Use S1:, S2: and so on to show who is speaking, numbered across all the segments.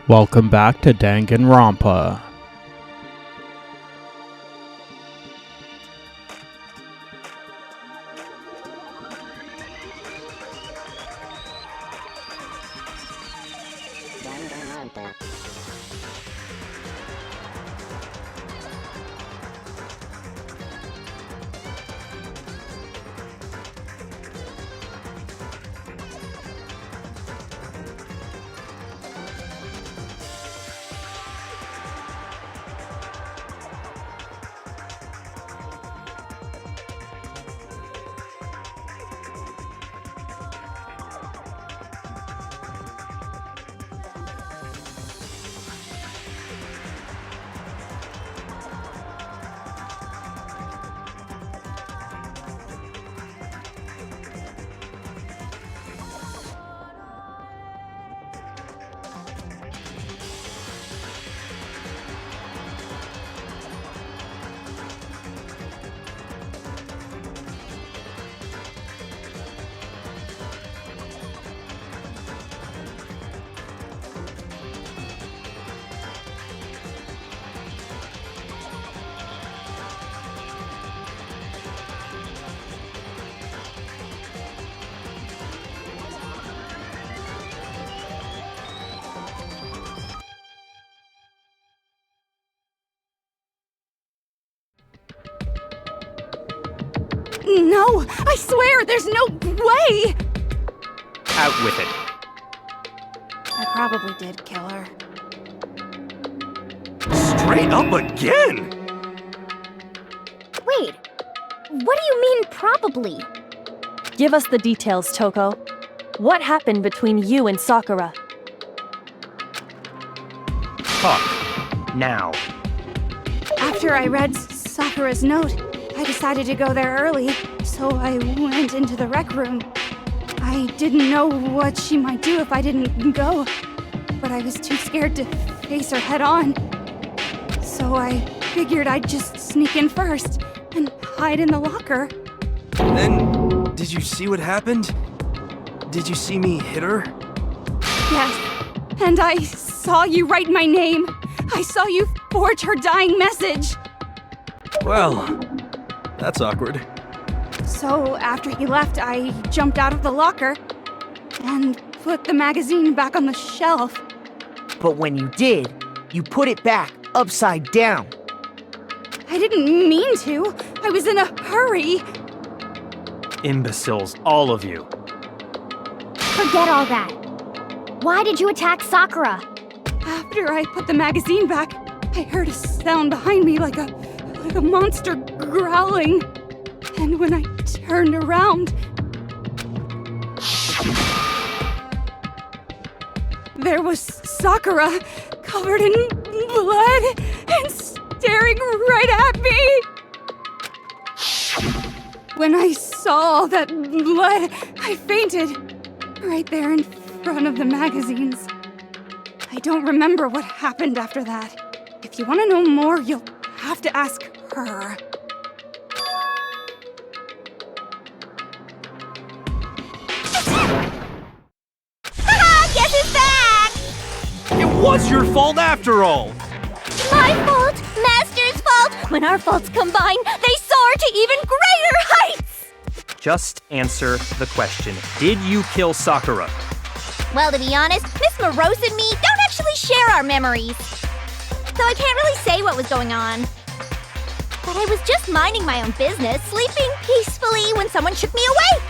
S1: Welcome back to Danganronpa.
S2: No! I swear, there's no way!
S3: Out with it.
S2: I probably did kill her.
S3: Straight up again!
S4: Wait, what do you mean probably?
S5: Give us the details, Toko. What happened between you and Sakura?
S3: Talk. Now.
S2: After I read Sakura's note, I decided to go there early, so I went into the rec room. I didn't know what she might do if I didn't go, but I was too scared to face her head on. So I figured I'd just sneak in first and hide in the locker.
S6: Then, did you see what happened? Did you see me hit her?
S2: Yes, and I saw you write my name. I saw you forge her dying message.
S6: Well, that's awkward.
S2: So after he left, I jumped out of the locker and put the magazine back on the shelf.
S7: But when you did, you put it back upside down.
S2: I didn't mean to. I was in a hurry.
S3: Imbeciles, all of you.
S4: Forget all that. Why did you attack Sakura?
S2: After I put the magazine back, I heard a sound behind me like a monster growling. And when I turned around, there was Sakura, covered in blood and staring right at me. When I saw all that blood, I fainted right there in front of the magazines. I don't remember what happened after that. If you want to know more, you'll have to ask her.
S4: Guess who's back?
S3: It was your fault after all!
S4: My fault, Master's fault. When our faults combine, they soar to even greater heights!
S3: Just answer the question. Did you kill Sakura?
S4: Well, to be honest, Miss Morose and me don't actually share our memories. So I can't really say what was going on. But I was just minding my own business, sleeping peacefully when someone shook me awake.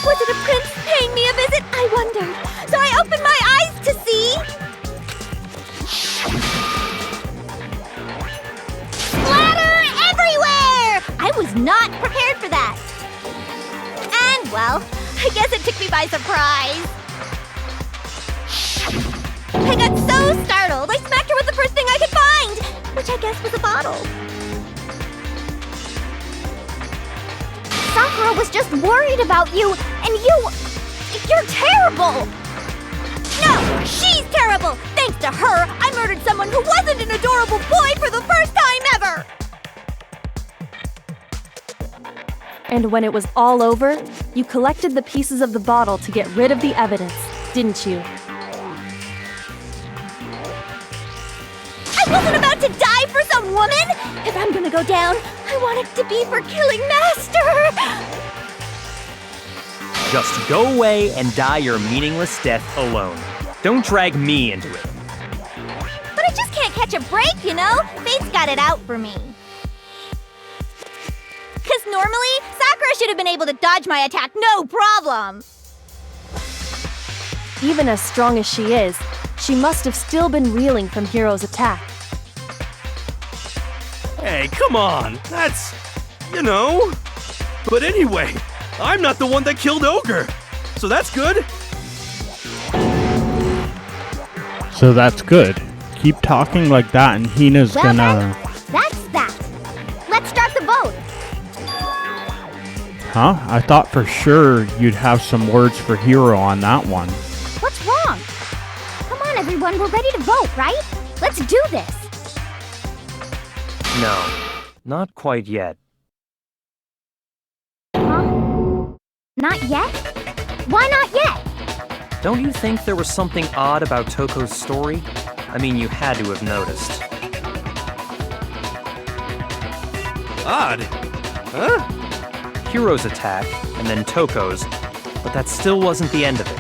S4: Was it a prince paying me a visit? I wondered. So I opened my eyes to see... splatter everywhere! I was not prepared for that. And, well, I guess it took me by surprise. I got so startled, I smacked her with the first thing I could find, which I guess was a bottle. Sakura was just worried about you, and you're terrible! No, she's terrible! Thanks to her, I murdered someone who wasn't an adorable boy for the first time ever!
S5: And when it was all over, you collected the pieces of the bottle to get rid of the evidence, didn't you?
S4: woman! If I'm gonna go down, I want it to be for killing Master!
S3: Just go away and die your meaningless death alone. Don't drag me into it.
S4: But I just can't catch a break, you know? Fate's got it out for me. Because normally, Sakura should have been able to dodge my attack no problem.
S5: Even as strong as she is, she must have still been reeling from Hiro's attack.
S6: Hey, come on. That's, But anyway, I'm not the one that killed Ogre. So that's good.
S1: So that's good. Keep talking like that and Hina's
S4: Well
S1: gonna...
S4: then, that's that. Let's start the vote.
S1: Huh? I thought for sure you'd have some words for Hiro on that one.
S4: What's wrong? Come on, everyone, we're ready to vote, right? Let's do this.
S3: No, not quite yet.
S4: Huh? Not yet? Why not yet?
S3: Don't you think there was something odd about Toko's story? I mean, you had to have noticed.
S6: Odd. Huh?
S3: Hiro's attack, and then Toko's, but that still wasn't the end of it.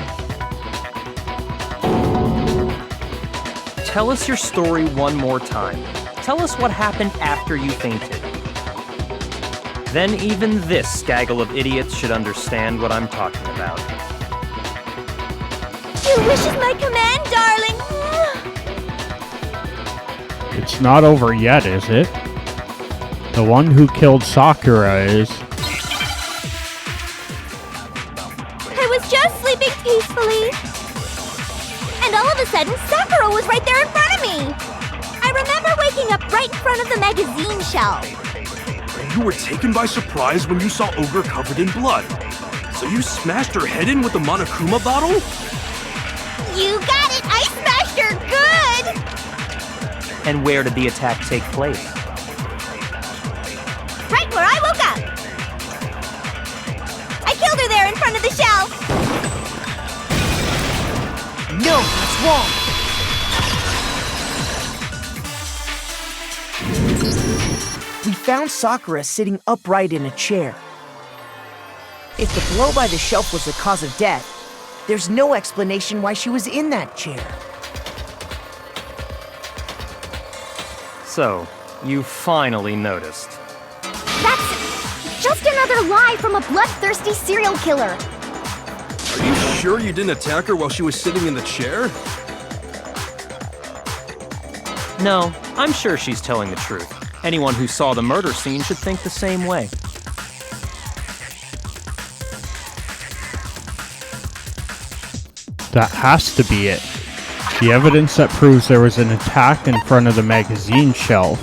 S3: Tell us your story one more time. Tell us what happened after you fainted. Then even this gaggle of idiots should understand what I'm talking about.
S4: Your wish is my command, darling.
S1: It's not over yet, is it? The one who killed Sakura is...
S4: I was just sleeping peacefully. And all of a sudden, Sakura was right there in front of me. I remember waking up right in front of the magazine shelf.
S6: You were taken by surprise when you saw Ogre covered in blood. So you smashed her head in with the Monokuma bottle?
S4: You got it! I smashed her good!
S3: And where did the attack take place?
S4: Right where I woke up! I killed her there in front of the shelf!
S7: No, that's wrong. We found Sakura sitting upright in a chair. If the blow by the shelf was the cause of death, there's no explanation why she was in that chair.
S3: So, you finally noticed.
S4: That's just another lie from a bloodthirsty serial killer.
S6: Are you sure you didn't attack her while she was sitting in the chair?
S3: No, I'm sure she's telling the truth. Anyone who saw the murder scene should think the same way.
S1: That has to be it. The evidence that proves there was an attack in front of the magazine shelf.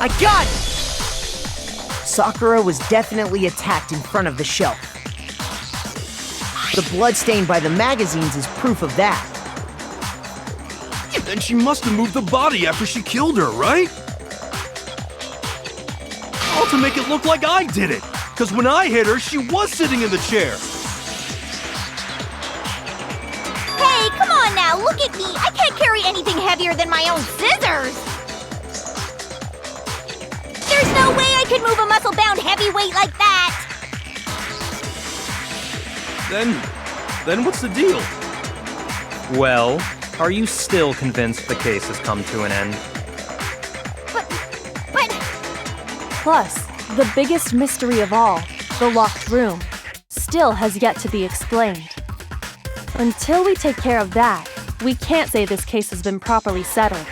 S7: I got it! Sakura was definitely attacked in front of the shelf. The blood stain by the magazines is proof of that.
S6: Then she must have moved the body after she killed her, right? All to make it look like I did it. Because when I hit her, she was sitting in the chair.
S4: Hey, come on now, look at me! I can't carry anything heavier than my own scissors! There's no way I could move a muscle-bound heavyweight like that!
S6: Then what's the deal?
S3: Well, are you still convinced the case has come to an end?
S4: But...
S5: Plus, the biggest mystery of all, the locked room, still has yet to be explained. Until we take care of that, we can't say this case has been properly settled.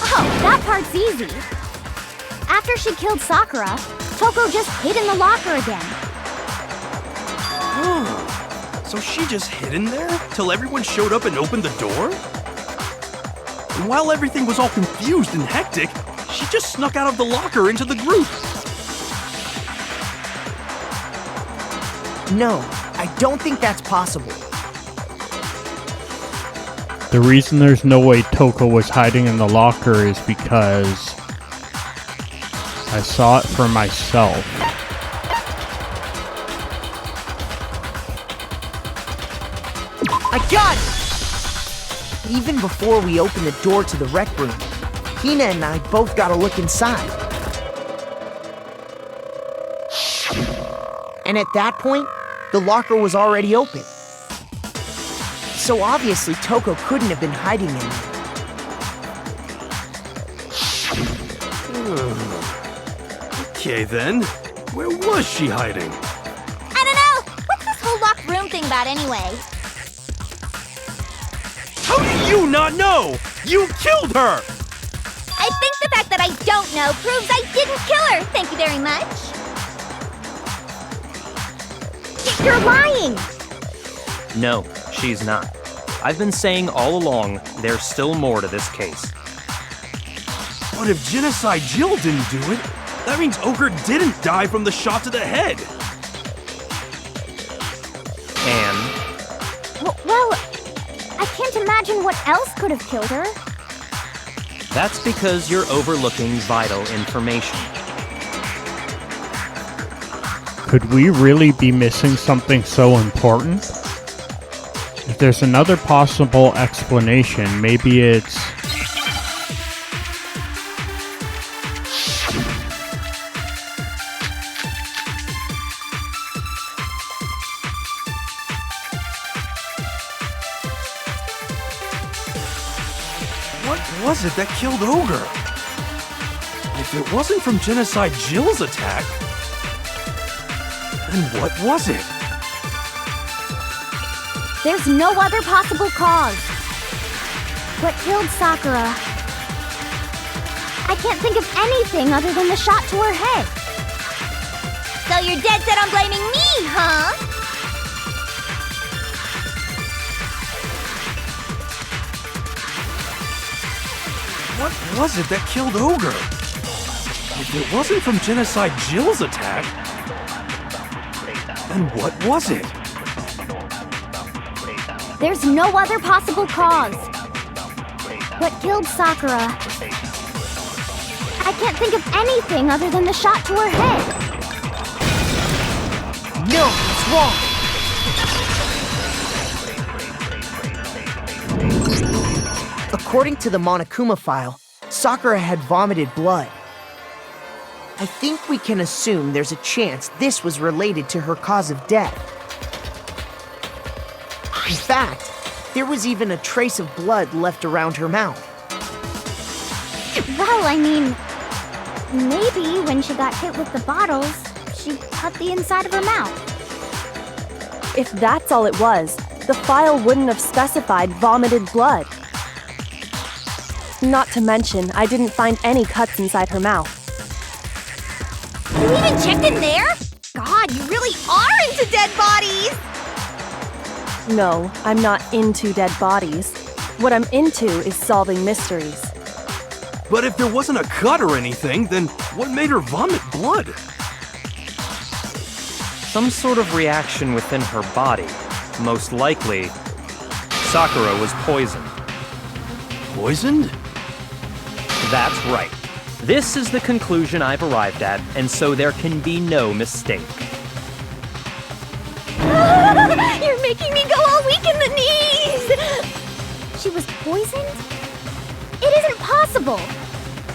S4: Oh, that part's easy. After she killed Sakura, Toko just hid in the locker again.
S6: Oh, so she just hid in there till everyone showed up and opened the door? And while everything was all confused and hectic, she just snuck out of the locker into the group.
S7: No, I don't think that's possible.
S1: The reason there's no way Toko was hiding in the locker is because I saw it for myself.
S7: I got it! Even before we opened the door to the rec room, Hina and I both got a look inside. And at that point, the locker was already open. So obviously Toko couldn't have been hiding in there.
S6: Okay then, where was she hiding?
S4: I don't know! What's this whole locked room thing about anyway?
S6: How do you not know? You killed her!
S4: I think the fact that I don't know proves I didn't kill her! Thank you very much. You're lying!
S3: No, she's not. I've been saying all along, there's still more to this case.
S6: But if Genocide Jill didn't do it, that means Ogre didn't die from the shot to the head.
S3: And
S4: Well, I can't imagine what else could have killed her.
S3: that's because you're overlooking vital information.
S1: Could we really be missing something so important? If there's another possible explanation, maybe it's...
S6: What was it that killed Ogre? If it wasn't from Genocide Jill's attack, then what was it?
S4: There's no other possible cause. What killed Sakura? I can't think of anything other than the shot to her head. So you're dead set on blaming me, huh?
S6: What was it that killed Ogre? If it wasn't from Genocide Jill's attack, then what was it?
S4: There's no other possible cause. What killed Sakura? I can't think of anything other than the shot to her head.
S7: No, it's wrong. According to the Monokuma file, Sakura had vomited blood. I think we can assume there's a chance this was related to her cause of death. In fact, there was even a trace of blood left around her mouth.
S4: Well, I mean, maybe when she got hit with the bottles, she cut the inside of her mouth.
S5: If that's all it was, the file wouldn't have specified vomited blood. Not to mention, I didn't find any cuts inside her mouth.
S4: You even checked in there? God, you really are into dead bodies!
S5: No, I'm not into dead bodies. What I'm into is solving mysteries.
S6: But if there wasn't a cut or anything, then what made her vomit blood?
S3: Some sort of reaction within her body. Most likely, Sakura was poisoned.
S6: Poisoned?
S3: That's right. This is the conclusion I've arrived at, and so there can be no mistake.
S4: You're making me go all weak in the knees! She was poisoned? It isn't possible!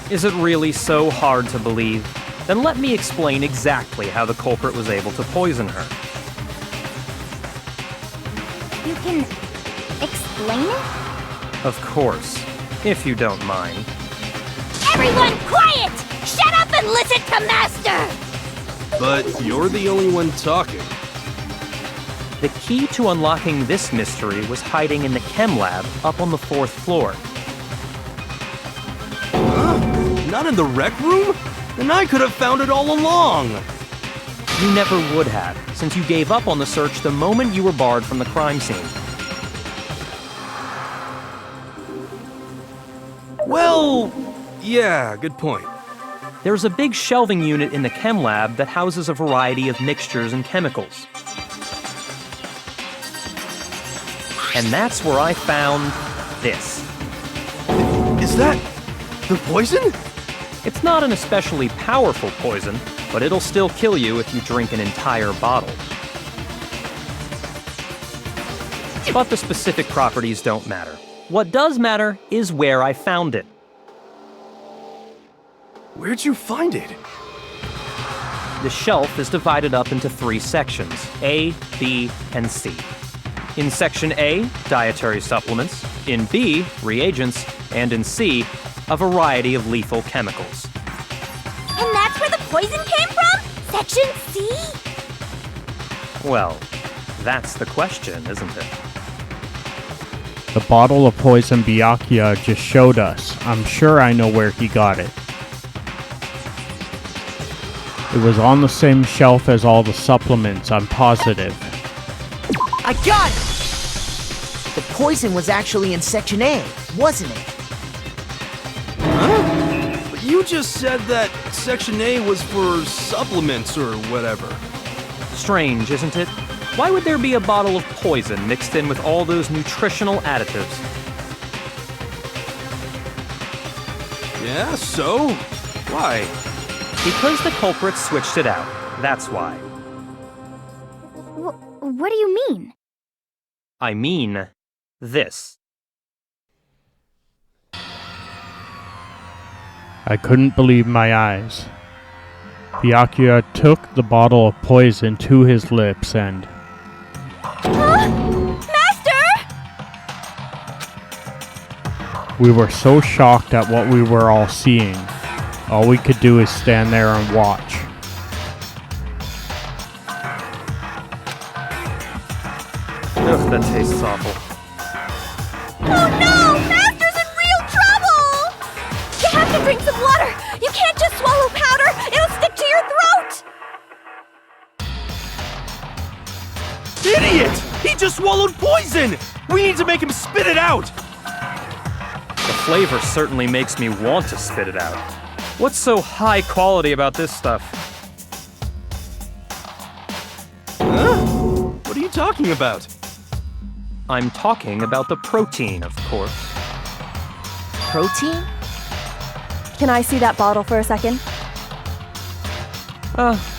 S3: Is it really so hard to believe? Then let me explain exactly how the culprit was able to poison her.
S4: You can explain it?
S3: Of course, if you don't mind.
S4: Everyone quiet! Shut up and listen to Master!
S6: But you're the only one talking.
S3: The key to unlocking this mystery was hiding in the chem lab up on the 4th floor.
S6: Huh? Not in the rec room? Then I could have found it all along!
S3: You never would have, since you gave up on the search the moment you were barred from the crime scene.
S6: Well, yeah, good point.
S3: There's a big shelving unit in the chem lab that houses a variety of mixtures and chemicals. And that's where I found this.
S6: Is that the poison?
S3: It's not an especially powerful poison, but it'll still kill you if you drink an entire bottle. But the specific properties don't matter. What does matter is where I found it.
S6: Where'd you find it?
S3: The shelf is divided up into 3 sections, A, B, and C. In Section A, dietary supplements. In B, reagents. And in C, a variety of lethal chemicals.
S4: And that's where the poison came from? Section C?
S3: Well, that's the question, isn't it?
S1: The bottle of poison Byakuya just showed us. I'm sure I know where he got it. It was on the same shelf as all the supplements, I'm positive.
S7: I got it! The poison was actually in Section A, wasn't it?
S6: Huh? But you just said that Section A was for supplements or whatever.
S3: Strange, isn't it? Why would there be a bottle of poison mixed in with all those nutritional additives?
S6: Yeah, so? Why?
S3: Because the culprit switched it out. That's why.
S4: What do you mean?
S3: I mean this.
S1: I couldn't believe my eyes. Byakuya took the bottle of poison to his lips and...
S4: Master!
S1: We were so shocked at what we were all seeing. All we could do is stand there and watch.
S3: Ugh, that tastes awful.
S4: Oh no! Master's in real trouble! You have to drink some water! You can't just swallow powder! It'll stick to your throat!
S6: Idiot! He just swallowed poison! We need to make him spit it out!
S3: The flavor certainly makes me want to spit it out. What's so high quality about this stuff?
S6: Huh? What are you talking about?
S3: I'm talking about the protein, of course.
S7: Protein?
S5: Can I see that bottle for a second?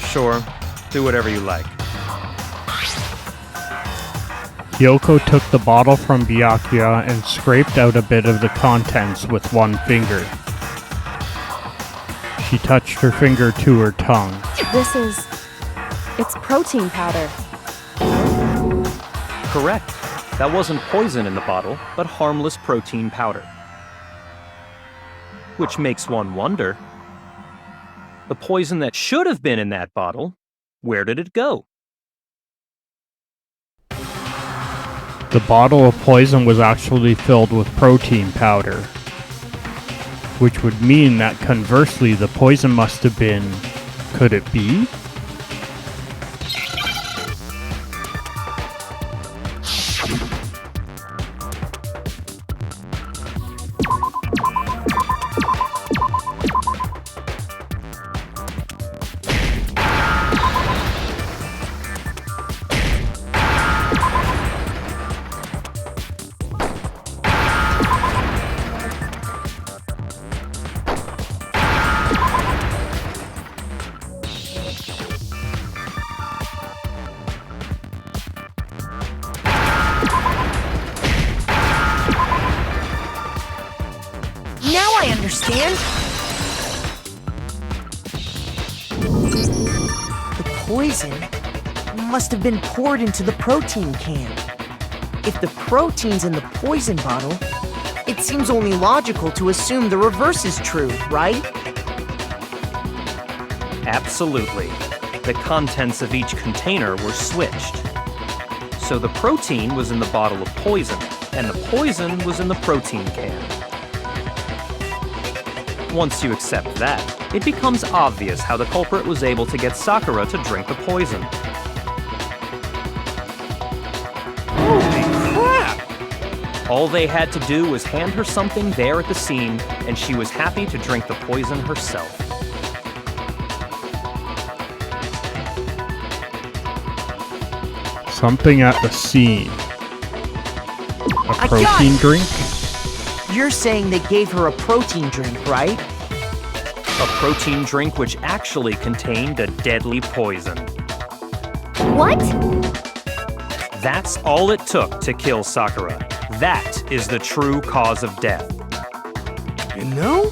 S3: Sure. Do whatever you like.
S1: Kyoko took the bottle from Byakuya and scraped out a bit of the contents with one finger. She touched her finger to her tongue.
S5: It's protein powder.
S3: Correct. That wasn't poison in the bottle, but harmless protein powder. Which makes one wonder. The poison that should have been in that bottle, where did it go?
S1: The bottle of poison was actually filled with protein powder, which would mean that conversely the poison must have been... Could it be?
S7: Now I understand! The poison must have been poured into the protein can. If the protein's in the poison bottle, it seems only logical to assume the reverse is true, right?
S3: Absolutely. The contents of each container were switched. So the protein was in the bottle of poison, and the poison was in the protein can. Once you accept that, it becomes obvious how the culprit was able to get Sakura to drink the poison.
S6: Holy crap!
S3: All they had to do was hand her something there at the scene, and she was happy to drink the poison herself.
S1: Something at the scene. A
S7: I got
S1: protein
S7: it.
S1: drink?
S7: You're saying they gave her a protein drink, right?
S3: A protein drink which actually contained a deadly poison.
S4: What?
S3: That's all it took to kill Sakura. That is the true cause of death.
S6: You know,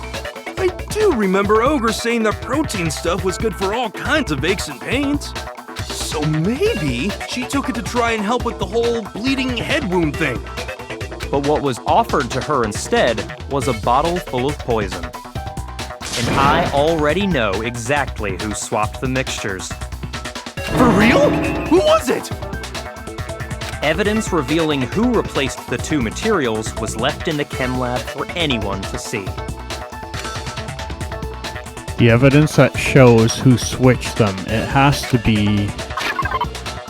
S6: I do remember Ogre saying that protein stuff was good for all kinds of aches and pains. So maybe she took it to try and help with the whole bleeding head wound thing.
S3: But what was offered to her instead was a bottle full of poison. And I already know exactly who swapped the mixtures.
S6: For real? Who was it?
S3: Evidence revealing who replaced the two materials was left in the chem lab for anyone to see.
S1: The evidence that shows who switched them, it has to be...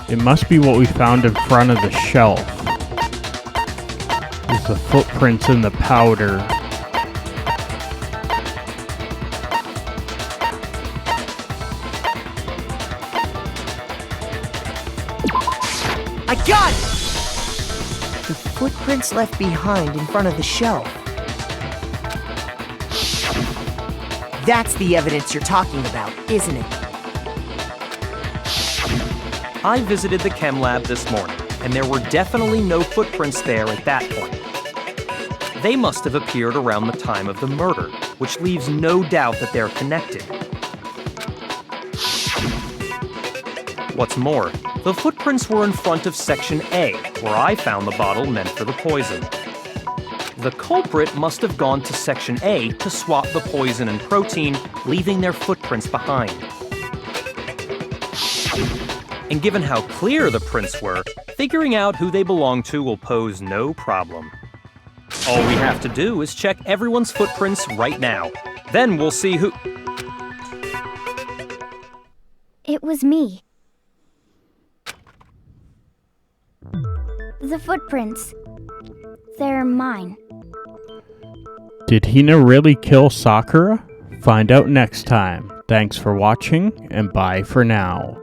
S1: It must be what we found in front of the shelf. There's the footprints in the powder.
S7: I got it! The footprints left behind in front of the shelf. That's the evidence you're talking about, isn't it?
S3: I visited the chem lab this morning, and there were definitely no footprints there at that point. They must have appeared around the time of the murder, which leaves no doubt that they're connected. What's more, the footprints were in front of Section A, where I found the bottle meant for the poison. The culprit must have gone to Section A to swap the poison and protein, leaving their footprints behind. And given how clear the prints were, figuring out who they belong to will pose no problem. All we have to do is check everyone's footprints right now. Then we'll see who...
S4: It was me. The footprints. They're mine.
S1: Did Hina really kill Sakura? Find out next time. Thanks for watching, and bye for now.